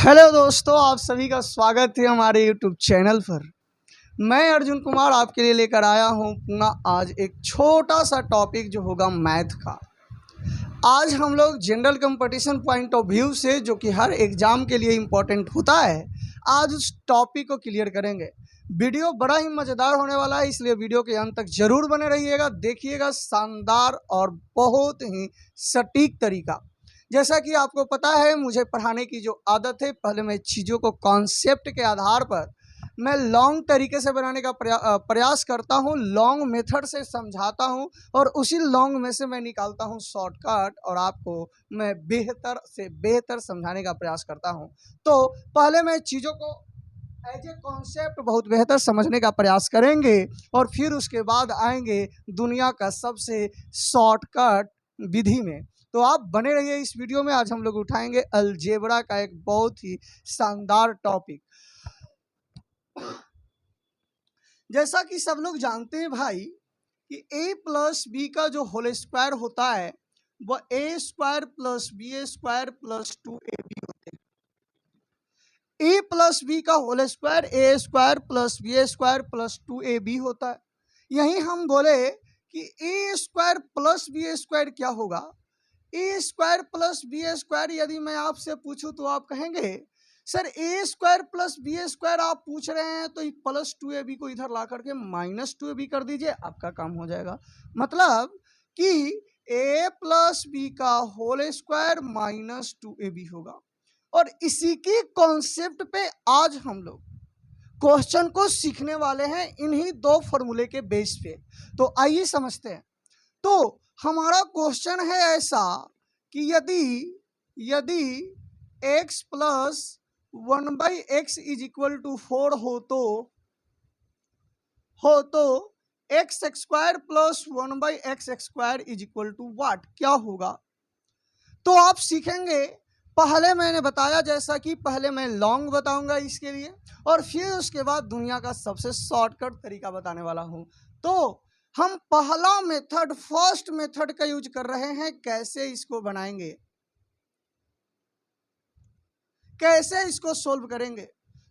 Hello दोस्तों, आप सभी का स्वागत है हमारे यूट्यूब चैनल पर। मैं अर्जुन कुमार आपके लिए लेकर आया हूं पुनः आज एक छोटा सा टॉपिक जो होगा मैथ का। आज हम लोग general competition point of view से, जो कि हर एग्ज़ाम के लिए इम्पोर्टेंट होता है, आज उस टॉपिक को क्लियर करेंगे। वीडियो बड़ा ही मज़ेदार होने वाला है, इसलिए वीडियो के अंत तक ज़रूर बने रहिएगा। देखिएगा, शानदार और बहुत ही सटीक तरीका। जैसा कि आपको पता है, मुझे पढ़ाने की जो आदत है, पहले मैं चीज़ों को कॉन्सेप्ट के आधार पर मैं लॉन्ग तरीके से बनाने का प्रयास करता हूँ, लॉन्ग मेथड से समझाता हूँ और उसी लॉन्ग में से मैं निकालता हूँ शॉर्टकट और आपको मैं बेहतर से बेहतर समझाने का प्रयास करता हूँ। तो पहले मैं चीज़ों को एज ए कॉन्सेप्ट बहुत बेहतर समझने का प्रयास करेंगे और फिर उसके बाद आएंगे दुनिया का सबसे शॉर्टकट विधि में। तो आप बने रहिए इस वीडियो में। आज हम लोग उठाएंगे अलजेब्रा का एक बहुत ही शानदार टॉपिक। जैसा कि सब लोग जानते हैं भाई कि a प्लस बी का जो होल स्क्वायर होता है वह a square plus B square plus 2ab होते हैं। a प्लस बी का whole square a square plus B square plus 2ab होता है। यही हम बोले कि a square plus B square क्या होगा। A square plus B square यदि मैं आपसे पूछूं तो आप कहेंगे sir A square plus B square आप पूछ रहे हैं तो प्लस 2ab को इधर ला करके माइनस 2ab कर दीजिए, आपका काम हो जाएगा। मतलब कि a प्लस बी का होल स्क्वायर माइनस 2ab होगा। और इसी की कॉन्सेप्ट पे आज हम लोग क्वेश्चन को सीखने वाले हैं, इन्हीं दो फॉर्मूले के बेस पे। तो आइए समझते हैं। तो हमारा क्वेश्चन है ऐसा कि यदि x plus 1/x is equal to 4 हो तो x square plus 1/x square is equal to what, क्या होगा। तो आप सीखेंगे, पहले मैंने बताया जैसा कि पहले मैं लॉन्ग बताऊंगा इसके लिए और फिर उसके बाद दुनिया का सबसे शॉर्टकट तरीका बताने वाला हूं। तो हम पहला मेथड, फर्स्ट मेथड का यूज कर रहे हैं। कैसे इसको बनाएंगे, कैसे इसको सोल्व करेंगे।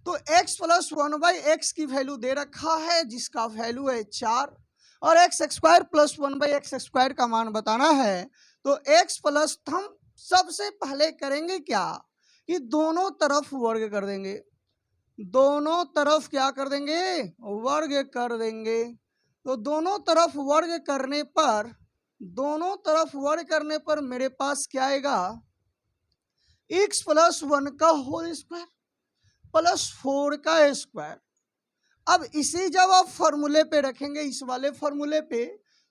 तो x प्लस 1/x की वैल्यू दे रखा है जिसका वैल्यू है 4 और x square plus 1/x square का मान बताना है। तो x प्लस, हम सबसे पहले करेंगे क्या कि दोनों तरफ वर्ग कर देंगे। दोनों तरफ क्या कर देंगे, वर्ग कर देंगे। तो दोनों तरफ वर्ग करने पर मेरे पास क्या आएगा, x प्लस 1 का होल स्क्वायर प्लस 4 का स्क्वायर। अब इसी जब आप फॉर्मूले पे रखेंगे, इस वाले फॉर्मूले पे,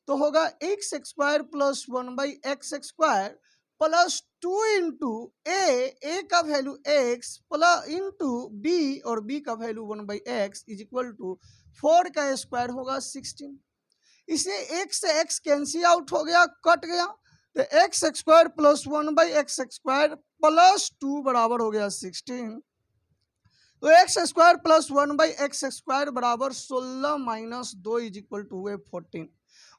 तो होगा x square plus 1/x square plus 2 into A का value x plus into b और b का value 1/x is equal to 4 का स्क्वायर होगा 16। इसे x से x कैंसिल आउट हो गया, कट गया। तो x square plus 1/x square plus 2 बराबर हो गया 16। तो x square plus 1/x square बराबर 16 माइनस 2 इज इक्वल टू 14।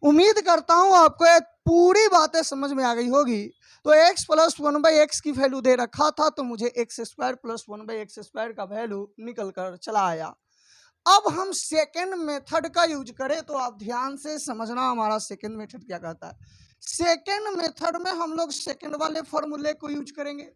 उम्मीद करता हूं आपको ये पूरी बातें समझ में आ गई होगी। तो x प्लस 1/x की वैल्यू दे रखा था, तो मुझे x square plus 1/x square का वैल्यू निकल कर चला आया। अब हम सेकेंड मेथड का यूज करें तो आप ध्यान से समझना हमारा सेकेंड मेथड क्या कहता है। सेकेंड मेथड में हम लोग सेकेंड वाले फॉर्मूले को यूज करेंगे।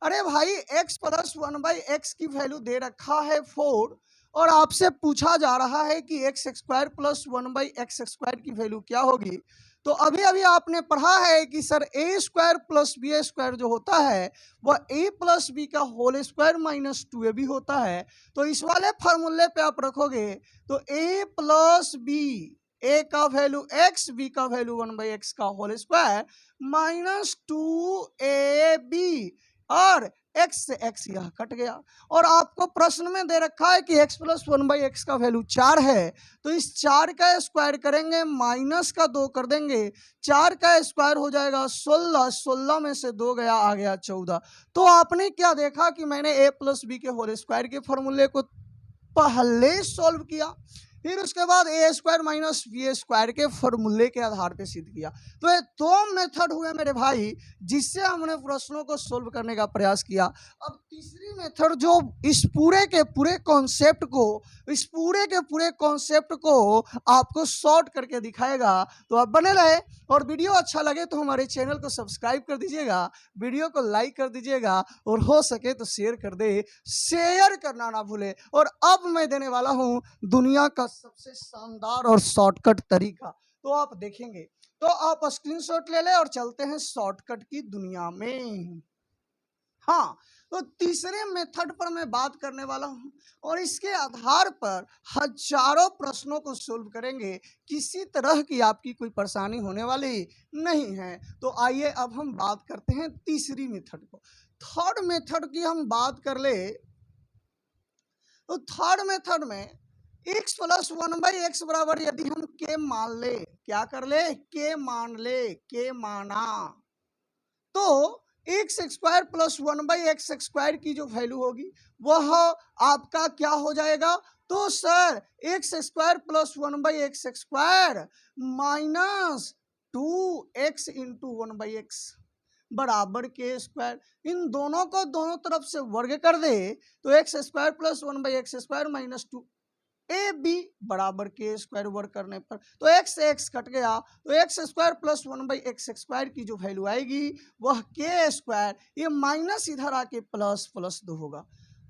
अरे भाई, x प्लस 1/x की वैल्यू दे रखा है 4 और आपसे पूछा जा रहा है कि x square plus 1/x square की वैल्यू क्या होगी। तो अभी अभी आपने पढ़ा है कि sir a square plus B square जो होता है वह a प्लस बी का होल स्क्वायर माइनस 2ab होता है। तो इस वाले फॉर्मूले पे आप रखोगे तो a प्लस बी, a का वैल्यू x, b का वैल्यू 1/x का होल स्क्वायर माइनस 2ab और x से x यह कट गया। और आपको प्रश्न में दे रखा है कि x प्लस 1/x का वैल्यू 4 है, तो इस 4 का स्क्वायर करेंगे, माइनस का 2 कर देंगे, 4 का स्क्वायर हो जाएगा 16, 16 में से 2 गया, आ गया 14। तो आपने क्या देखा कि मैंने a प्लस बी के होल स्क्वायर के फॉर्मूले को पहले सॉल्व किया। फिर उसके बाद ए स्क्वायर माइनस बी स्क्वायर के फॉर्मूले के आधार पे सिद्ध किया। तो ये दो मेथड हुए मेरे भाई जिससे हमने प्रश्नों को सोल्व करने का प्रयास किया। अब तीसरी मेथड जो इस पूरे के पूरे कॉन्सेप्ट को आपको शॉर्ट करके दिखाएगा। तो आप बने रहे, और वीडियो अच्छा लगे तो हमारे चैनल को सब्सक्राइब कर दीजिएगा, वीडियो को लाइक कर दीजिएगा, और हो सके तो शेयर कर दे, शेयर करना ना भूले। और अब मैं देने वाला हूं दुनिया का सबसे शानदार और शॉर्टकट तरीका, तो आप देखेंगे। तो आप स्क्रीनशॉट ले ले और चलते हैं शॉर्टकट की दुनिया में। हाँ, तो तीसरे मेथड पर मैं बात करने वाला हूं, और इसके आधार पर हजारों प्रश्नों को सोल्व करेंगे। किसी तरह की आपकी कोई परेशानी होने वाली नहीं है। तो आइए अब हम बात करते हैं तीसरी मेथड को। थर्ड मेथड की हम बात कर ले, तो थर्ड मेथड में x प्लस 1/x बराबर यदि हम के मान ले, क्या कर ले, के मान ले, के माना, तो x square plus 1/x square की जो वैल्यू होगी वह आपका क्या हो जाएगा। तो sir x square plus 1/x square minus 2x into 1/x बराबर के स्क्वायर। इन दोनों को दोनों तरफ से वर्ग कर दे तो x square plus 1/x square minus 2 A B बराबर के स्क्वायर वर्ग करने पर तो एक्स से एक्स कट गया, तो x square plus 1/x square की जो वैल्यू आएगी वह के स्क्वायर, ये माइनस इधर आके प्लस प्लस 2 होगा।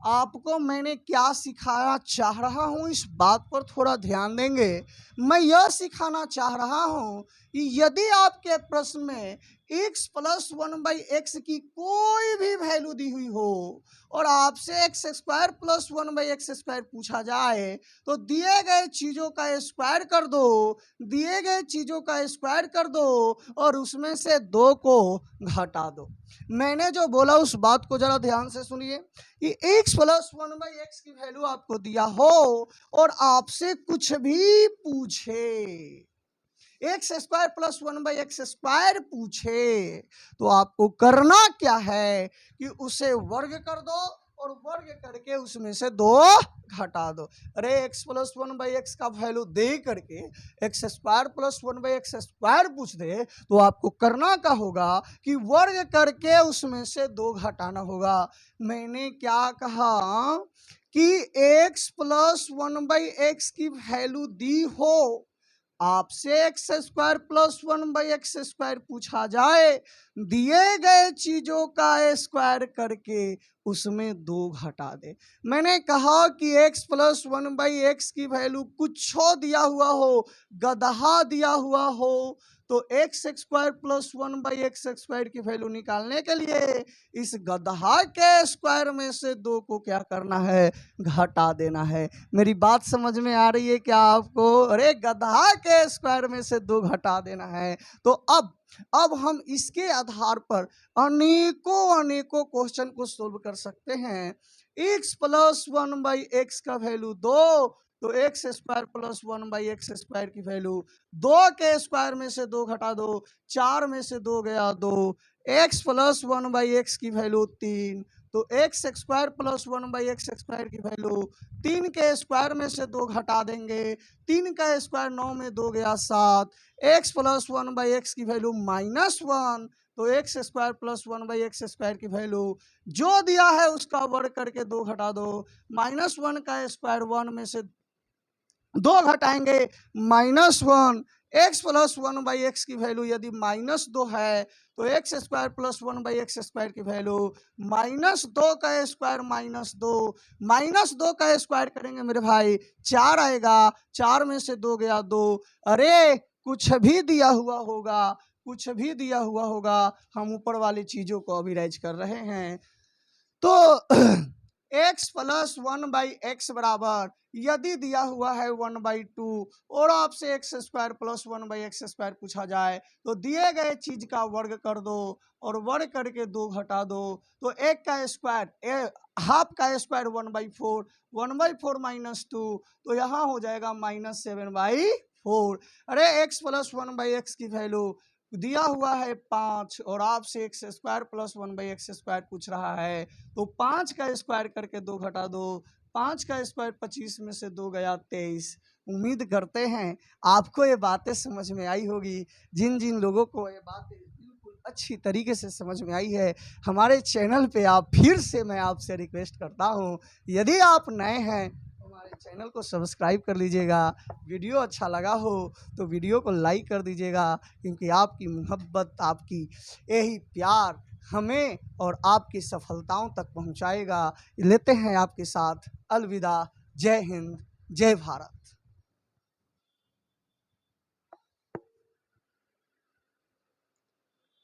आपको मैंने क्या सिखाना चाह रहा हूं इस बात पर थोड़ा ध्यान देंगे। मैं यह सिखाना चाह रहा हूं कि यदि आपके प्रश्न में x प्लस 1/x की कोई भी वैल्यू दी हुई हो और आपसे x square plus 1/x square पूछा जाए तो दिए गए चीजों का स्क्वायर कर दो, दिए गए चीजों का स्क्वायर कर दो और उसमें से 2 को घटा दो। मैंने जो बोला उस बात को जरा ध्यान से सुनिए कि x प्लस 1/x की वैल्यू आपको दिया हो और आपसे कुछ भी पूछे, x square plus 1/x square पूछे, तो आपको करना क्या है कि उसे वर्ग कर दो और वर्ग करके उसमें से 2 घटा दो। अरे x प्लस 1/x का वैल्यू दे करके x square plus 1/x square पूछ दे तो आपको करना क्या होगा कि वर्ग करके उसमें से 2 घटाना होगा। मैंने क्या कहा कि x प्लस 1/x की वैल्यू दी हो, आपसे x square plus 1/x square पूछा जाए, दिए गए चीजों का स्क्वायर करके उसमें 2 घटा दे। मैंने कहा कि x प्लस 1/x की वैल्यू कुछ दिया हुआ हो, गधा दिया हुआ हो, तो x square plus 1/x square की वैल्यू निकालने के लिए इस गधा के स्क्वायर में से 2 को क्या करना है, घटा देना है। मेरी बात समझ में आ रही है क्या आपको? अरे गधा के स्क्वायर में से 2 घटा देना है। तो अब हम इसके आधार पर अनेकों क्वेश्चन को सोल्व कर सकते हैं। x प्लस 1/x का वैल्यू 2, तो x square plus 1/x square की वैल्यू 2 के स्क्वायर में से 2 घटा दो, 4 में से 2 गया 2, एक्स प्लस 1/x की वैल्यू 3, तो x square plus 1/x square की वैल्यू 3 के स्क्वायर में से 2 घटा देंगे, 3 का स्क्वायर 9 में 2 गया 7, एक्स प्लस 1/x की वैल्यू -1, तो x square plus 1/x square की वैल्यू जो दिया है उसका वर्ग करके 2 घटा दो, -1 का स्क्वायर 1 में से 2 घटाएंगे -1, एक्स प्लस 1/x की वैल्यू यदि -2 है तो x square plus 1/x square की वैल्यू -2 का स्क्वायर -2 का स्क्वायर करेंगे मेरे भाई 4 आएगा, 4 में से 2 गया 2। अरे कुछ भी दिया हुआ होगा, कुछ भी दिया हुआ होगा, हम ऊपर वाली चीजों को अभी राइज कर रहे हैं। तो x प्लस 1/x बराबर यदि दिया हुआ है 1/2 और आपसे x square plus 1/x square पूछा जाए तो दिए गए चीज का वर्ग कर दो और वर्ग करके 2 घटा दो, तो एक का स्क्वायर हाफ का स्क्वायर 1/4, 1/4 -2, तो यहाँ हो जाएगा -7/4। अरे x प्लस 1/x की वैल्यू दिया हुआ है 5 और आपसे x square plus 1/x square पूछ रहा है, तो 5 का स्क्वायर करके 2 घटा दो, 5 का स्क्वायर 25 में से 2 गया 23, उम्मीद करते हैं आपको ये बातें समझ में आई होगी। जिन जिन लोगों को ये बातें बिल्कुल अच्छी तरीके से समझ में आई है, हमारे चैनल पे आप फिर से मैं आपसे रिक्वेस्ट करता हूँ, यदि आप नए हैं तो हमारे चैनल को सब्सक्राइब कर लीजिएगा। वीडियो अच्छा लगा हो तो वीडियो को लाइक कर दीजिएगा, क्योंकि आपकी मोहब्बत, आपकी यही प्यार हमें और आपकी सफलताओं तक पहुंचाएगा। लेते हैं आपके साथ अलविदा। जय हिंद, जय भारत।